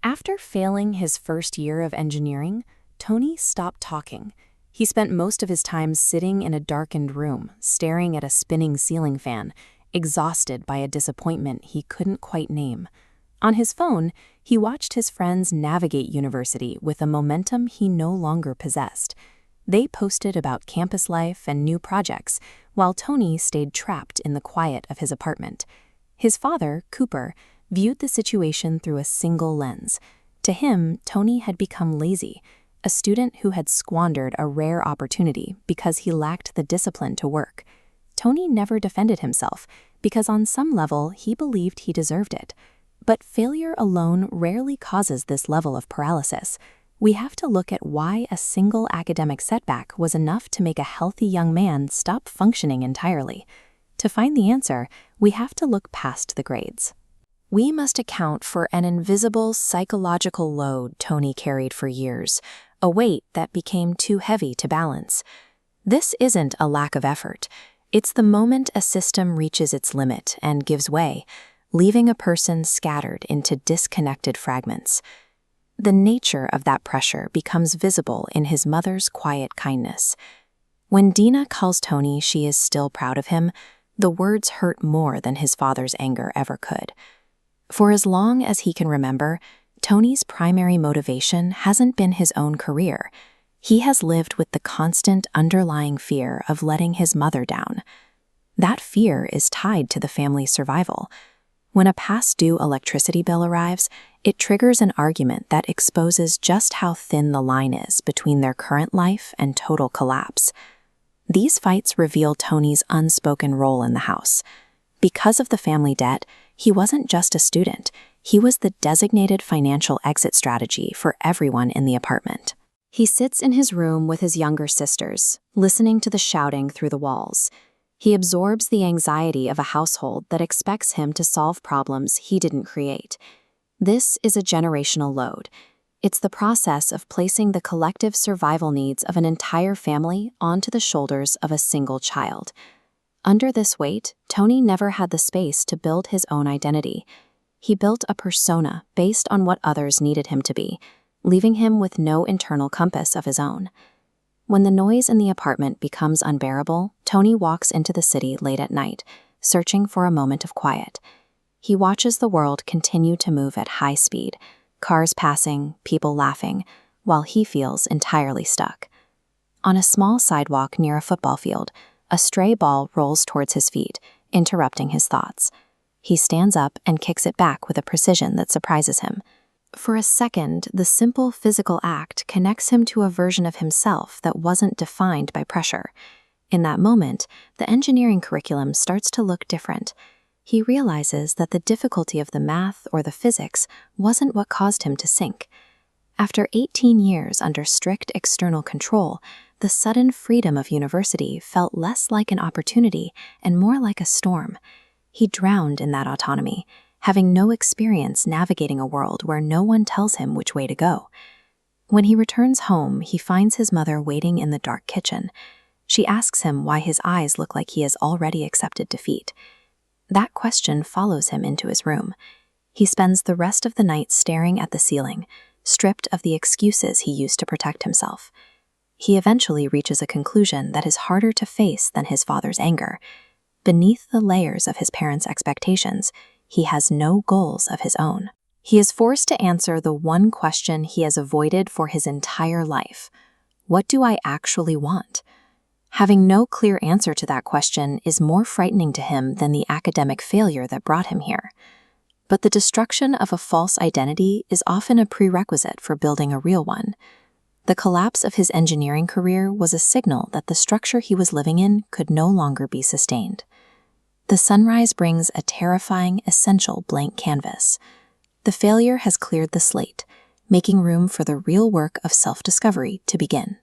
After failing his first year of engineering, Tony stopped talking. He spent most of his time sitting in a darkened room, staring at a spinning ceiling fan, exhausted by a disappointment he couldn't quite name. On his phone, he watched his friends navigate university with a momentum he no longer possessed. They posted about campus life and new projects, while Tony stayed trapped in the quiet of his apartment. His father, Cooper, viewed the situation through a single lens. To him, Tony had become lazy, a student who had squandered a rare opportunity because he lacked the discipline to work. Tony never defended himself because on some level he believed he deserved it. But failure alone rarely causes this level of paralysis. We have to look at why a single academic setback was enough to make a healthy young man stop functioning entirely. To find the answer, we have to look past the grades. We must account for an invisible psychological load Tony carried for years, a weight that became too heavy to balance. This isn't a lack of effort. It's the moment a system reaches its limit and gives way, leaving a person scattered into disconnected fragments. The nature of that pressure becomes visible in his mother's quiet kindness. When Dina calls Tony she is still proud of him, the words hurt more than his father's anger ever could. For as long as he can remember, Tony's primary motivation hasn't been his own career. He has lived with the constant underlying fear of letting his mother down. That fear is tied to the family's survival. When a past-due electricity bill arrives, it triggers an argument that exposes just how thin the line is between their current life and total collapse. These fights reveal Tony's unspoken role in the house. Because of the family debt, he wasn't just a student, he was the designated financial exit strategy for everyone in the apartment. He sits in his room with his younger sisters, listening to the shouting through the walls. He absorbs the anxiety of a household that expects him to solve problems he didn't create. This is a generational load. It's the process of placing the collective survival needs of an entire family onto the shoulders of a single child. Under this weight, Tony never had the space to build his own identity. He built a persona based on what others needed him to be, leaving him with no internal compass of his own. When the noise in the apartment becomes unbearable, Tony walks into the city late at night, searching for a moment of quiet. He watches the world continue to move at high speed, cars passing, people laughing, while he feels entirely stuck. On a small sidewalk near a football field, a stray ball rolls towards his feet, interrupting his thoughts. He stands up and kicks it back with a precision that surprises him. For a second, the simple physical act connects him to a version of himself that wasn't defined by pressure. In that moment, the engineering curriculum starts to look different. He realizes that the difficulty of the math or the physics wasn't what caused him to sink. After 18 years under strict external control, the sudden freedom of university felt less like an opportunity and more like a storm. He drowned in that autonomy, having no experience navigating a world where no one tells him which way to go. When he returns home, he finds his mother waiting in the dark kitchen. She asks him why his eyes look like he has already accepted defeat. That question follows him into his room. He spends the rest of the night staring at the ceiling, stripped of the excuses he used to protect himself. He eventually reaches a conclusion that is harder to face than his father's anger. Beneath the layers of his parents' expectations, he has no goals of his own. He is forced to answer the one question he has avoided for his entire life. What do I actually want? Having no clear answer to that question is more frightening to him than the academic failure that brought him here. But the destruction of a false identity is often a prerequisite for building a real one. The collapse of his engineering career was a signal that the structure he was living in could no longer be sustained. The sunrise brings a terrifying, essential blank canvas. The failure has cleared the slate, making room for the real work of self-discovery to begin.